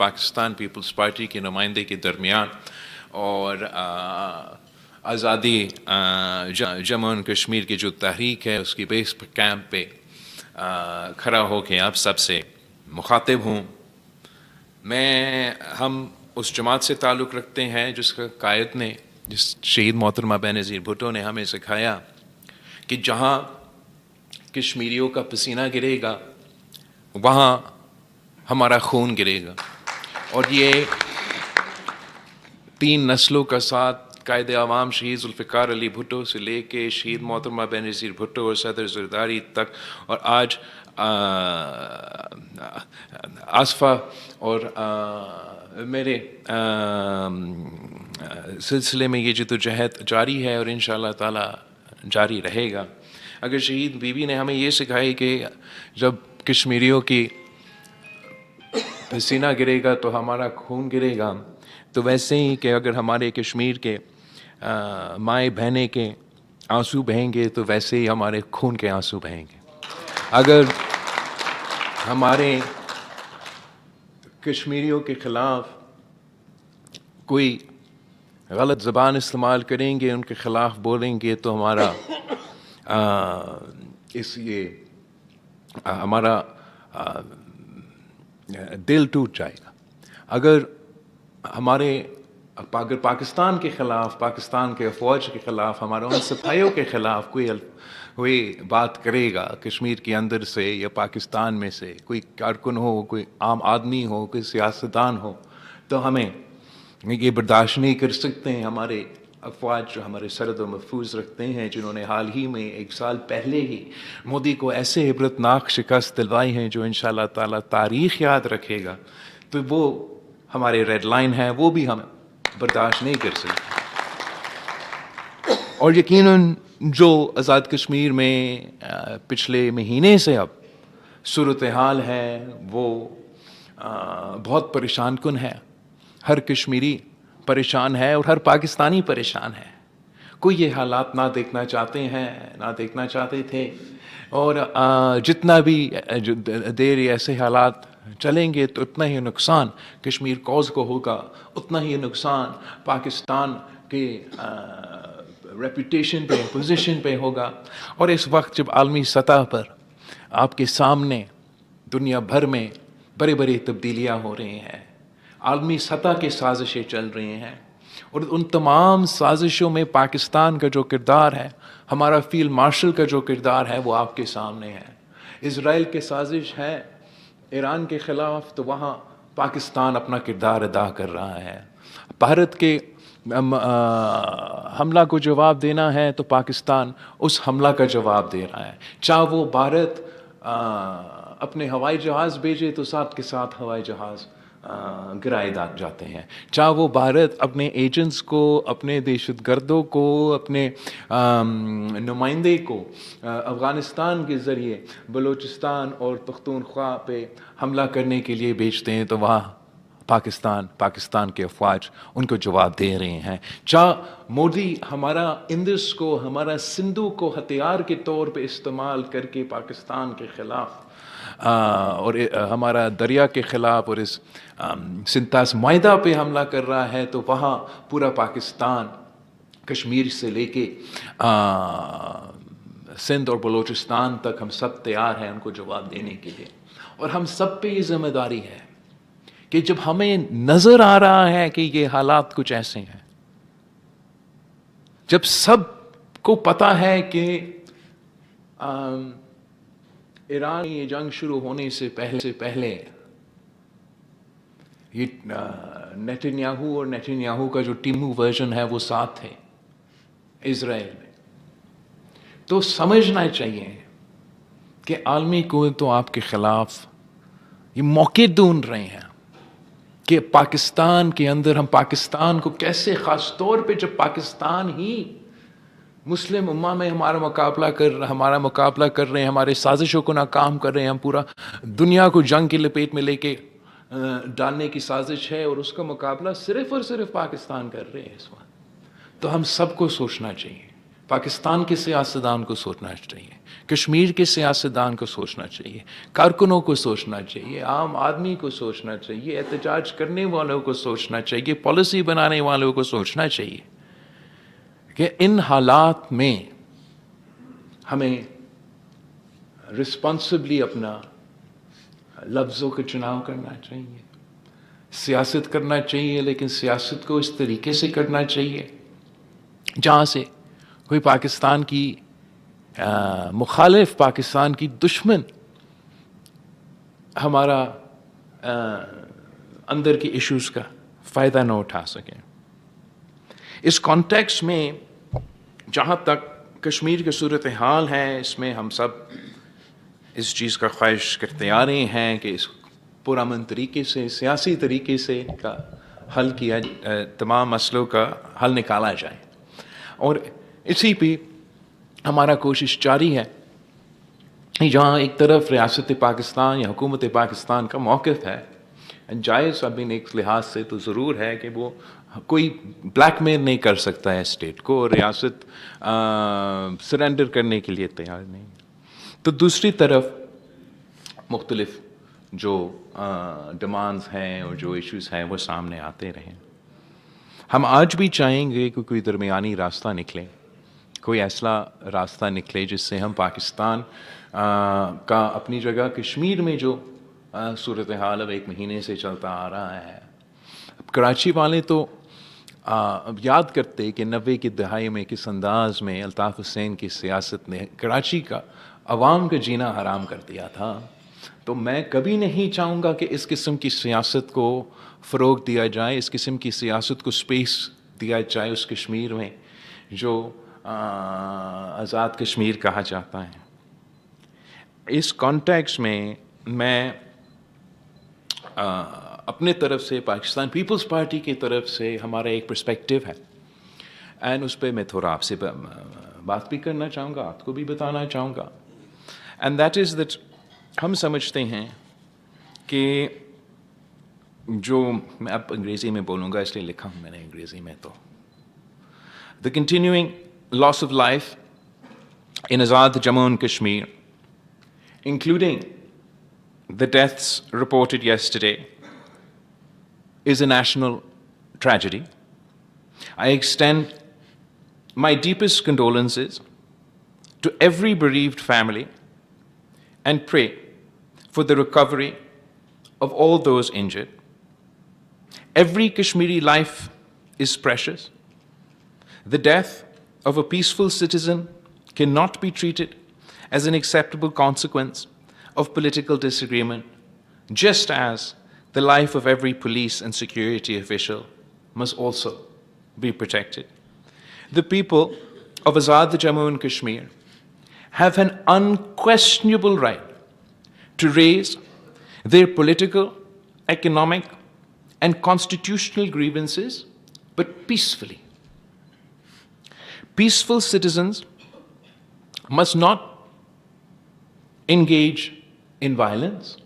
Pakistan Peoples party کے نمائندے کے درمیان اور آزادی جموں و کشمیر کی جو تحریک ہے اس کی بیس کیمپ پہ کھڑا ہو کے آپ سب سے مخاطب ہوں. ہم اس جماعت سے تعلق رکھتے ہیں جس کا قائد نے، جس شہید محترمہ بینظیر بھٹو نے ہمیں سکھایا کہ جہاں کشمیریوں کا پسینہ گرے گا وہاں ہمارا خون گرے گا. اور یہ 3 نسلوں کا ساتھ قائد عوام شہید ذوالفقار علی بھٹو سے لے کے شہید محترمہ بینظیر بھٹو اور صدر زرداری تک، اور آج آصفہ اور میرے سلسلے میں یہ جدوجہد جاری ہے اور انشاءاللہ تعالی جاری رہے گا. اگر شہید بیوی نے ہمیں یہ سکھائی کہ جب کشمیریوں کی پسینہ گرے گا تو ہمارا خون گرے گا، تو ویسے ہی کہ اگر ہمارے کشمیر کے مائیں بہنیں کے آنسو بہیں گے تو ویسے ہی ہمارے خون کے آنسو بہیں گے. اگر ہمارے کشمیریوں کے خلاف کوئی غلط زبان استعمال کریں گے، ان کے خلاف بولیں گے تو ہمارا دل ٹوٹ جائے گا. اگر پاکستان کے خلاف، پاکستان کے افواج کے خلاف، ہمارے ان سپاہیوں کے خلاف کوئی بات کرے گا کشمیر کے اندر سے یا پاکستان میں سے، کوئی کارکن ہو، کوئی عام آدمی ہو، کوئی سیاستدان ہو، تو ہمیں یہ برداشت نہیں کر سکتے ہیں. ہمارے افواج جو ہمارے سرحد و محفوظ رکھتے ہیں، جنہوں نے حال ہی میں 1 سال پہلے ہی مودی کو ایسے عبرتناک شکست دلوائی ہیں جو انشاءاللہ تعالی تاریخ یاد رکھے گا، تو وہ ہمارے ریڈ لائن ہے، وہ بھی ہم برداشت نہیں کر سکتے. اور یقیناً جو آزاد کشمیر میں پچھلے مہینے سے اب صورتحال ہے وہ بہت پریشان کن ہے. ہر کشمیری پریشان ہے اور ہر پاکستانی پریشان ہے. کوئی یہ حالات نہ دیکھنا چاہتے ہیں، نہ دیکھنا چاہتے تھے، اور جتنا بھی دیر ایسے حالات چلیں گے تو اتنا ہی نقصان کشمیر کوز کو ہوگا، اتنا ہی نقصان پاکستان کے ریپوٹیشن پہ، پوزیشن پہ ہوگا. اور اس وقت جب عالمی سطح پر آپ کے سامنے دنیا بھر میں بڑی بڑی تبدیلیاں ہو رہی ہیں، عالمی سطح کی سازشیں چل رہی ہیں، اور ان تمام سازشوں میں پاکستان کا جو کردار ہے، ہمارا فیلڈ مارشل کا جو کردار ہے، وہ آپ کے سامنے ہے. اسرائیل کی سازش ہے ایران کے خلاف، تو وہاں پاکستان اپنا کردار ادا کر رہا ہے. بھارت کے حملہ کو جواب دینا ہے تو پاکستان اس حملہ کا جواب دے رہا ہے. چاہے وہ بھارت اپنے ہوائی جہاز بھیجے تو ساتھ کے ساتھ ہوائی جہاز گرائے جاتے ہیں، چاہے وہ بھارت اپنے ایجنٹس کو، اپنے دہشت گردوں کو، اپنے نمائندے کو افغانستان کے ذریعے بلوچستان اور پختونخوا پہ حملہ کرنے کے لیے بھیجتے ہیں، تو وہاں پاکستان کے افواج ان کو جواب دے رہے ہیں. چاہے مودی ہمارا اندس کو، ہمارا سندھو کو ہتھیار کے طور پہ استعمال کر کے پاکستان کے خلاف اور ہمارا دریا کے خلاف اور اس سنتاس معاہدہ پہ حملہ کر رہا ہے، تو وہاں پورا پاکستان کشمیر سے لے کے سندھ اور بلوچستان تک ہم سب تیار ہیں ان کو جواب دینے کے لیے. اور ہم سب پہ یہ ذمہ داری ہے کہ جب ہمیں نظر آ رہا ہے کہ یہ حالات کچھ ایسے ہیں، جب سب کو پتہ ہے کہ ایران یہ جنگ شروع ہونے سے پہلے یہ نیتنیاہو کا جو ٹیمو ورژن ہے وہ ساتھ تھے اسرائیل میں، تو سمجھنا چاہیے کہ عالمی قوتوں آپ کے خلاف یہ موقع ڈھونڈ رہے ہیں کہ پاکستان کے اندر ہم پاکستان کو کیسے، خاص طور پہ جب پاکستان ہی مسلم امہ میں ہمارا مقابلہ کر رہے ہیں، ہمارے سازشوں کو ناکام کر رہے ہیں، ہم پورا دنیا کو جنگ کی لپیٹ میں لے کے ڈالنے کی سازش ہے، اور اس کا مقابلہ صرف اور صرف پاکستان کر رہے ہیں اس وقت. تو ہم سب کو سوچنا چاہیے پاکستان کے سیاستدان کو سوچنا چاہیے, کشمیر کے سیاستدان کو سوچنا چاہیے, کارکنوں کو سوچنا چاہیے, عام آدمی کو سوچنا چاہیے, احتجاج کرنے والوں کو سوچنا چاہیے, پالیسی بنانے والوں کو سوچنا چاہیے کہ ان حالات میں ہمیں رسپانسبلی اپنا لفظوں کا چناؤ کرنا چاہیے, سیاست کرنا چاہیے, لیکن سیاست کو اس طریقے سے کرنا چاہیے جہاں سے کوئی پاکستان کی مخالف, پاکستان کی دشمن ہمارا اندر کے ایشوز کا فائدہ نہ اٹھا سکیں. اس کانٹیکسٹ میں جہاں تک کشمیر کی صورتحال ہے, اس میں ہم سب اس چیز کا خواہش کرتے آ رہے ہیں کہ اس پرامن طریقے سے, سیاسی طریقے سے کا حل کیا, تمام مسئلوں کا حل نکالا جائے, اور اسی پہ ہمارا کوشش جاری ہے. جہاں ایک طرف ریاست پاکستان یا حکومت پاکستان کا موقف ہے جائز, اب ایک لحاظ سے تو ضرور ہے کہ وہ کوئی بلیک میل نہیں کر سکتا ہے اسٹیٹ کو, اور ریاست سرنڈر کرنے کے لیے تیار نہیں. تو دوسری طرف مختلف جو ڈیمانڈز ہیں اور جو ایشوز ہیں وہ سامنے آتے رہیں. ہم آج بھی چاہیں گے کہ کوئی درمیانی راستہ نکلے, کوئی ایسا راستہ نکلے جس سے ہم پاکستان کا اپنی جگہ کشمیر میں جو صورتحال اب 1 مہینے سے چلتا آ رہا ہے. اب کراچی والے تو یاد کرتے کہ 90 کی دہائی میں کس انداز میں الطاف حسین کی سیاست نے کراچی کا عوام کا جینا حرام کر دیا تھا. تو میں کبھی نہیں چاہوں گا کہ اس قسم کی سیاست کو فروغ دیا جائے, اس قسم کی سیاست کو سپیس دیا جائے اس کشمیر میں جو آزاد کشمیر کہا جاتا ہے. اس کانٹیکسٹ میں اپنے طرف سے پاکستان پیپلز پارٹی کی طرف سے ہمارا ایک پرسپیکٹو ہے, اینڈ اس پہ میں تھوڑا آپ سے بات بھی کرنا چاہوں گا, آپ کو بھی بتانا چاہوں گا. اینڈ دیٹ از دیٹ ہم سمجھتے ہیں کہ جو میں اب انگریزی میں بولوں گا اس لیے لکھا ہوں میں نے انگریزی میں, تو the continuing loss of life in Azad Jammu and Kashmir, including the deaths reported yesterday, is a national tragedy. I extend my deepest condolences to every bereaved family and pray for the recovery of all those injured. Every Kashmiri life is precious. The death of a peaceful citizen cannot be treated as an acceptable consequence of political disagreement, just as the life of every police and security official must also be protected. The people of Azad Jammu and Kashmir have an unquestionable right to raise their political, economic, and constitutional grievances, but peacefully. Peaceful citizens must not engage in violence,